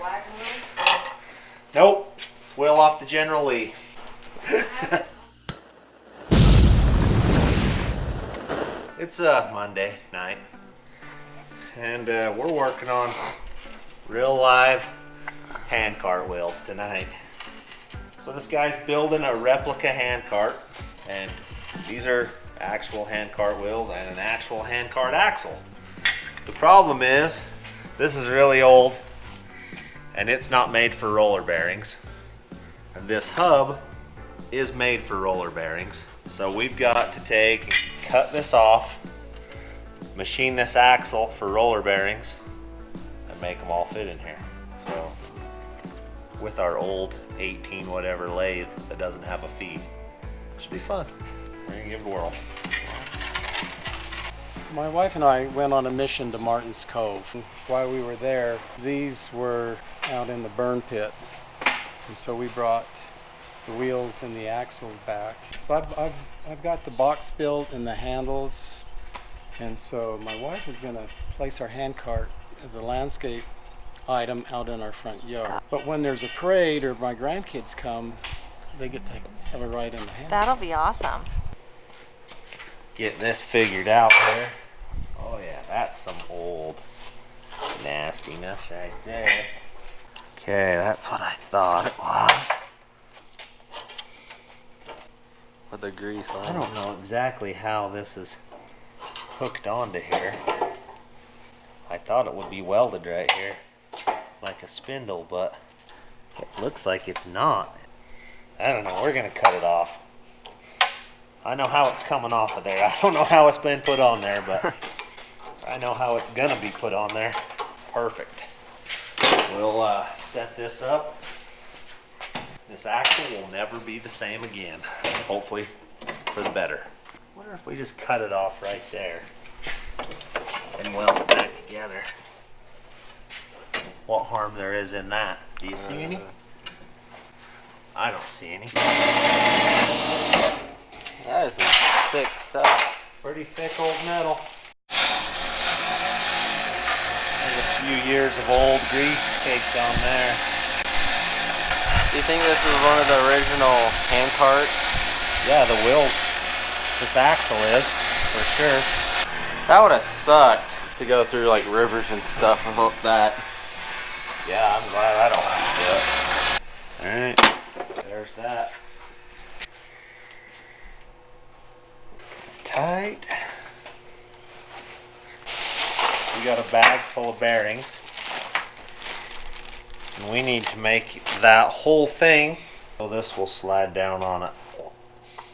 wagon wheel? Nope. It's wheel off the General Lee. It's Monday night, and we're working on real live hand cart wheels tonight. So this guy's building a replica hand cart, and these are actual hand cart wheels and an actual hand cart axle. The problem is, this is really old, and it's not made for roller bearings. And this hub is made for roller bearings. So we've got to take and cut this off, machine this axle for roller bearings, and make them all fit in here. So with our old 18 whatever lathe that doesn't have a feed, should be fun. We're gonna give it a whirl. My wife and I went on a mission to Martin's Cove. While we were there, these were out in the burn pit. And so we brought the wheels and the axles back. So I've got the box built and the handles. And so my wife is gonna place our hand cart as a landscape item out in our front yard. But when there's a parade or my grandkids come, they get to have a ride in the hand. That'll be awesome. Getting this figured out there. Oh yeah, that's some old nastiness right there. Okay, that's what I thought it was. With the grease on. I don't know exactly how this is hooked onto here. I thought it would be welded right here, like a spindle, but it looks like it's not. I don't know, we're gonna cut it off. I know how it's coming off of there. I don't know how it's been put on there, but I know how it's gonna be put on there. Perfect. We'll set this up. This axle will never be the same again. Hopefully for the better. I wonder if we just cut it off right there and weld it back together. What harm there is in that? Do you see any? I don't see any. That is some thick stuff. Pretty thick old metal. There's a few years of old grease caked on there. Do you think this is one of the original hand carts? Yeah, the wheels. This axle is, for sure. That would have sucked to go through like rivers and stuff without that. Yeah, I'm glad I don't have to do it. Alright, there's that. It's tight. We got a bag full of bearings. And we need to make that whole thing, so this will slide down on it.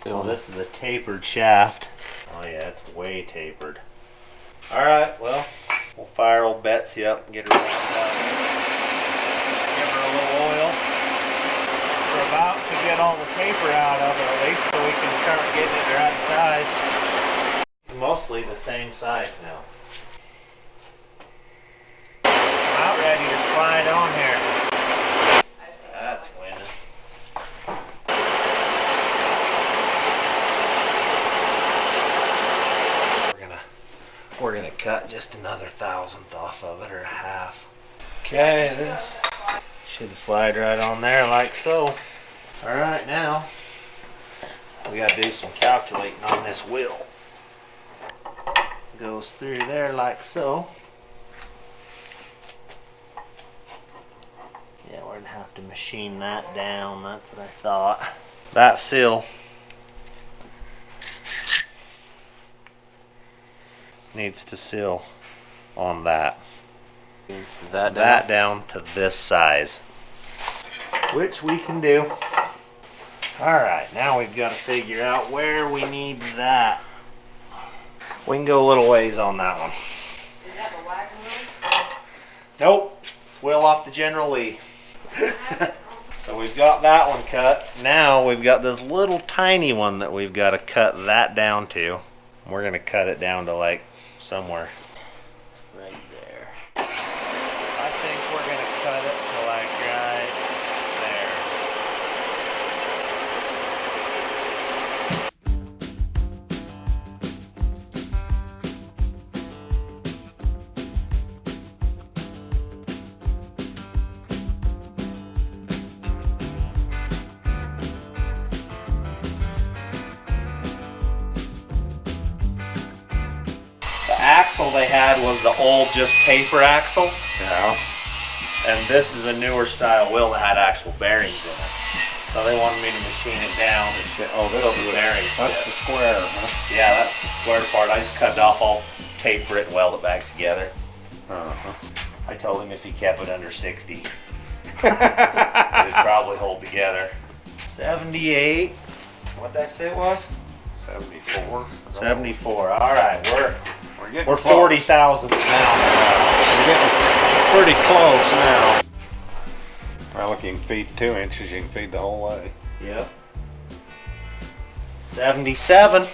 So this is a tapered shaft. Oh yeah, it's way tapered. Alright, well, we'll fire old Betsy up and get her wound up. Give her a little oil. We're about to get all the taper out of it, at least, so we can start getting it the right size. It's mostly the same size now. About ready to slide on here. That's winning. We're gonna cut just another 1,000th off of it, or a half. Okay, this should slide right on there like so. All right, now we gotta do some calculating on this wheel. Goes through there like so. Yeah, we're gonna have to machine that down. That's what I thought. That seal needs to seal on that. That down to this size, which we can do. All right, now we've got to figure out where we need that. We can go a little ways on that one. Is that the wagon wheel? Nope, it's wheel off the General Lee. So we've got that one cut. Now we've got this little tiny one that we've got to cut that down to. We're gonna cut it down to like somewhere Right there. I think we're gonna cut it to like right there. they had was the old just taper axle. Yeah. And this is a newer style wheel that had actual bearings in it. So they wanted me to machine it down. Oh, this Those is are bearings. That's the square, huh? Yeah, that's the square part. I just cut it off, I'll taper it and weld it back together. Uh-huh. I told him if he kept it under 60, it would probably hold together. 78. What did I say it was? 74. 74. All right, Getting we're close. 40,000 now. We're getting pretty close now. Well, if you can feed 2 inches, you can feed the whole way. Yep. 77.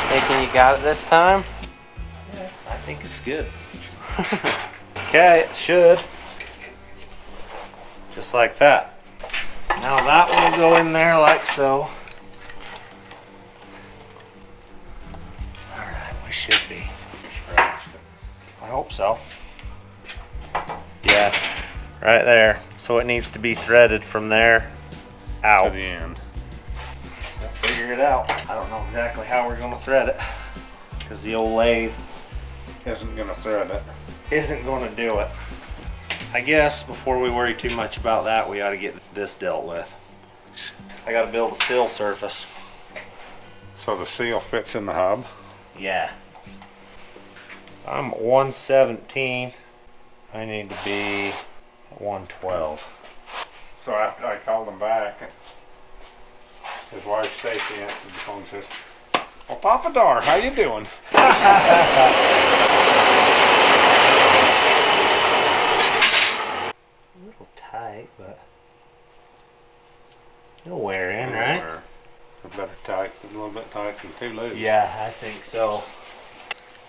Thinking you got it this time? I think it's good. Okay, it should. Just like that. Now that one will go in there like so. Alright, we should be. I hope so. Yeah, right there. So it needs to be threaded from there To out. the end. We'll figure it out. I don't know exactly how we're going to thread it, because the old lathe Isn't gonna thread it. isn't going to do it. I guess before we worry too much about that, we ought to get this dealt with. I got to build a sill surface. So the seal fits in the hub. Yeah. I'm at 117. I need to be at 112. So after I called him back, his wife Stacy answered the phone and says, "Well, Papa Dar, how you doing?" A little tight, but it'll wear in, right? A better tight, a little bit tight than too loose. Yeah, I think so.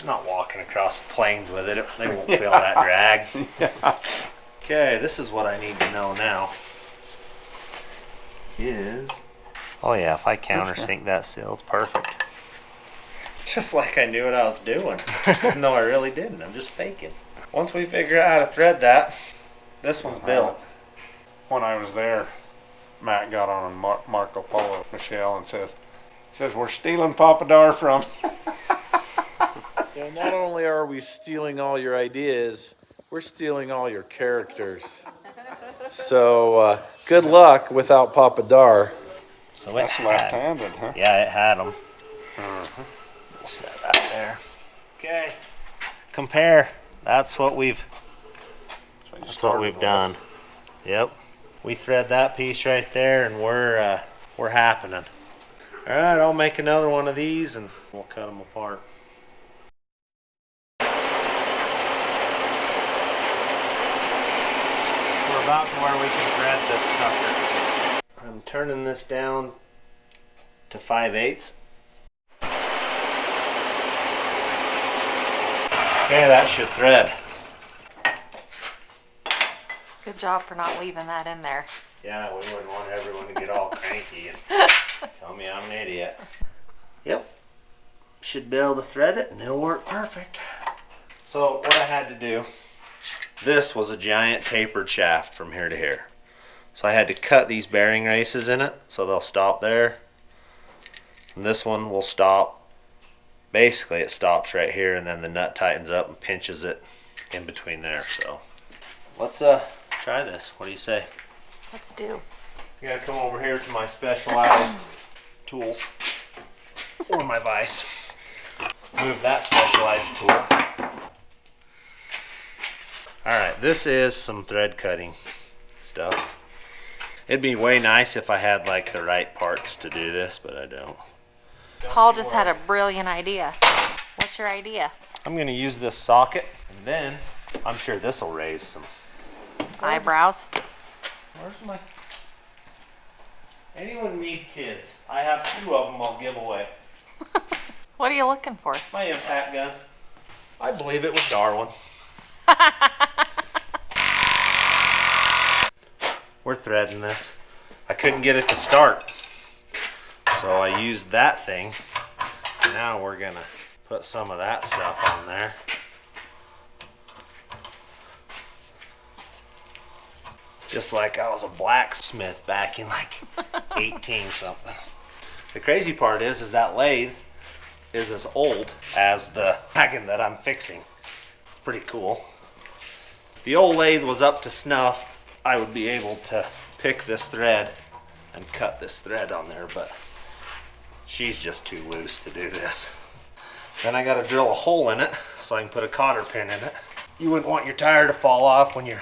I'm not walking across the plains with it. They won't feel that drag. Yeah. Okay, this is what I need to know now. Oh yeah, if I countersink that seal, it's perfect. Just like I knew what I was doing, even though I really didn't. I'm just faking. Once we figure out how to thread that, this one's built. When I was there, Matt got on Marco Polo, Michelle, and says, "We're stealing Papa Dar from." So not only are we stealing all your ideas, we're stealing all your characters. So good luck without Papa Dar. So it That's had, left-handed, huh? yeah, it had them. Uh-huh. We'll set that there. Okay, compare. That's what we've So you That's what started we've with. done. Yep. We thread that piece right there and we're happening. All right, I'll make another one of these and we'll cut them apart. We're about to where we can thread this sucker. I'm turning this down to 5/8. Okay, that should thread. Good job for not leaving that in there. Yeah, we wouldn't want everyone to get all cranky and tell me I'm an idiot. Yep. Should be able to thread it and it'll work perfect. So what I had to do, this was a giant tapered shaft from here to here. So I had to cut these bearing races in it so they'll stop there. And this one will stop. Basically it stops right here and then the nut tightens up and pinches it in between there. So let's try this. What do you say? Let's do. You gotta come over here to my specialized tools or my vise. Move that specialized tool. Alright, this is some thread cutting stuff. It'd be way nice if I had like the right parts to do this, but I don't. Paul just had a brilliant idea. What's your idea? I'm gonna use this socket and then I'm sure this will raise some. Eyebrows. Where's my... Anyone need kids? I have 2 of them I'll give away. What are you looking for? My impact gun. I believe it was Darwin. We're threading this. I couldn't get it to start. So I used that thing. Now we're gonna put some of that stuff on there. Just like I was a blacksmith back in like 18 something. The crazy part is that lathe is as old as the wagon that I'm fixing. Pretty cool. If the old lathe was up to snuff, I would be able to pick this thread and cut this thread on there, but she's just too loose to do this. Then I gotta drill a hole in it so I can put a cotter pin in it. You wouldn't want your tire to fall off when you're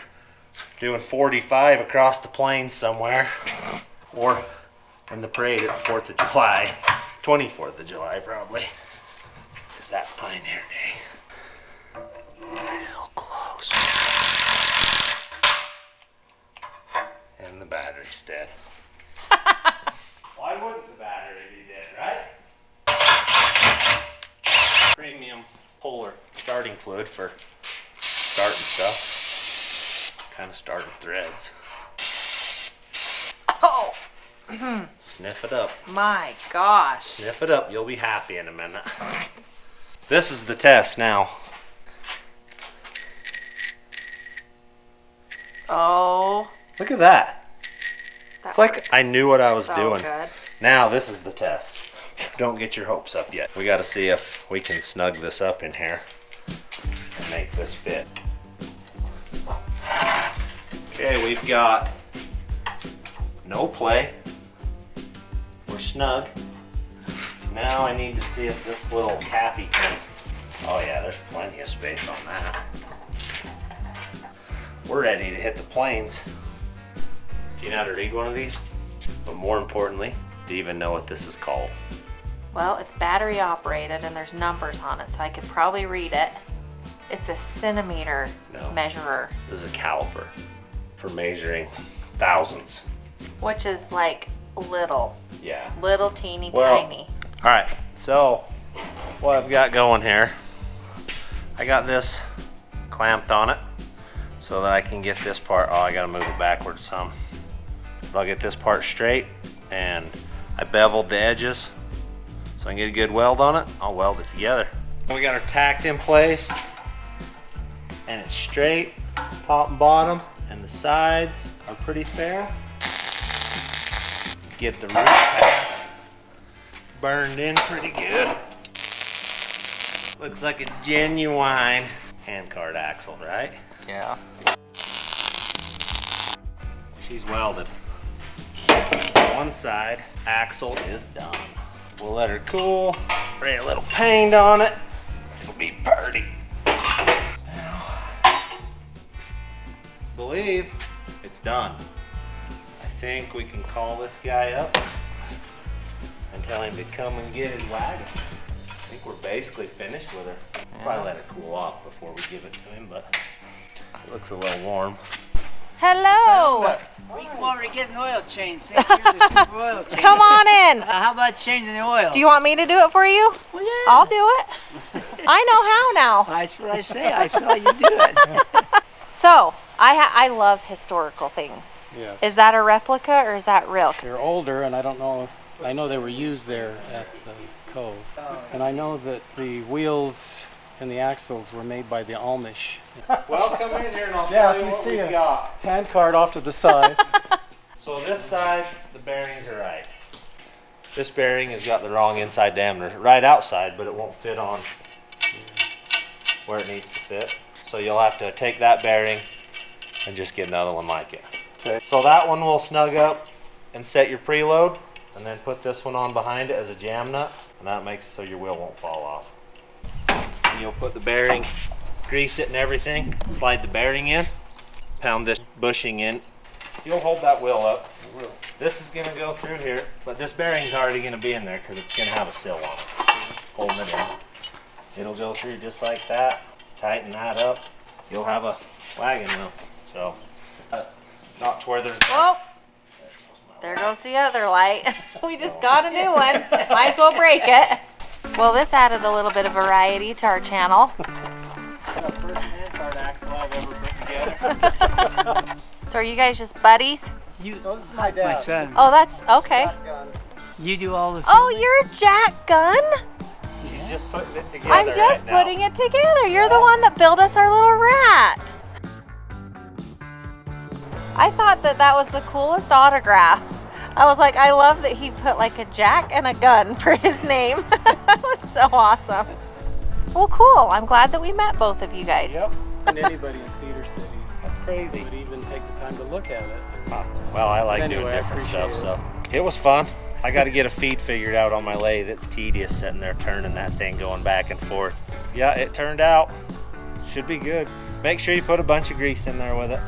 doing 45 across the plains somewhere, or in the parade at the 4th of July, 24th of July probably, because that's Pioneer Day. Real close. And the battery's dead. Why wouldn't the battery be dead, right? Premium polar starting fluid for starting stuff. Kind of starting threads. Oh, Sniff it up. my gosh. Sniff it up. You'll be happy in a minute. This is the test now. Oh, Look at that. that It's like I knew what I was so doing. good. Now this is the test. Don't get your hopes up yet. We got to see if we can snug this up in here and make this fit. Okay, we've got no play. We're snug. Now I need to see if this little cappy thing. Oh yeah, there's plenty of space on that. We're ready to hit the plains. Do you know how to read one of these? But more importantly, do you even know what this is called? Well, it's battery operated and there's numbers on it, so I could probably read it. It's a centimeter No. measurer, This is a caliper for measuring thousands. which is like little teeny Well, tiny. All right, so what I've got going here, I got this clamped on it so that I can get this part, I gotta move it backwards some. But I'll get this part straight, and I beveled the edges so I can get a good weld on it. I'll weld it together. We got our tacked in place, and it's straight, top and bottom, and the sides are pretty fair. Get the root pads burned in pretty good. Looks like a genuine handcart axle, right? Yeah. She's welded. One side axle is done. We'll let her cool, spray a little paint on it. It'll be pretty. Now, believe it's done. I think we can call this guy up and tell him to come and get his wagon. I think we're basically finished with her. Probably let her cool off before we give it to him, but it looks a little warm. Hello! We come over to get an oil change. St. Here's a super oil change. Come on in. How about changing the oil? Do you want me to do it for you? Well, yeah. I'll do it. I know how now. That's what I say. I saw you do it. So, I love historical things. Yes. Is that a replica or is that real? They're older, and I don't know. I know they were used there at the cove, and I know that the wheels and the axles were made by the Amish. Well, come in here and I'll Yeah, show if you you what see we've it. got. Hand cart off to the side. So this side, the bearings are right. This bearing has got the wrong inside diameter, right outside, but it won't fit on where it needs to fit. So you'll have to take that bearing and just get another one like it. Okay. So that one will snug up and set your preload, and then put this one on behind it as a jam nut, and that makes it so your wheel won't fall off. And you'll put the bearing, grease it and everything, slide the bearing in, pound this bushing in. You'll hold that wheel up. This is gonna go through here, but this bearing's already gonna be in there because it's gonna have a sill on it, holding it in. It'll go through just like that, tighten that up. You'll have a wagon wheel. So, not to where there's... Whoa! There goes the other light. We just got a new one. Might as well break it. Well, this added a little bit of variety to our channel. That's the first handcart axle I've ever put together. So are you guys just buddies? You, this is my my dad. son. Oh, that's okay. You do all the Oh, filming? you're Jack Gunn? He's just putting it together. I'm just right now. putting it together. You're the one that built us our little rat. I thought that was the coolest autograph. I was like, I love that he put like a jack and a gun for his name. That was so awesome. Well, cool. I'm glad that we met both of you guys. Yep. And anybody in Cedar City That's crazy. would even take the time to look at it. Well, I like doing Anyway, I different stuff, appreciate so it was fun. I got to get a feed figured out on my lathe. It's tedious sitting there turning that thing going back and forth. Yeah, it turned out. Should be good. Make sure you put a bunch of grease in there with it.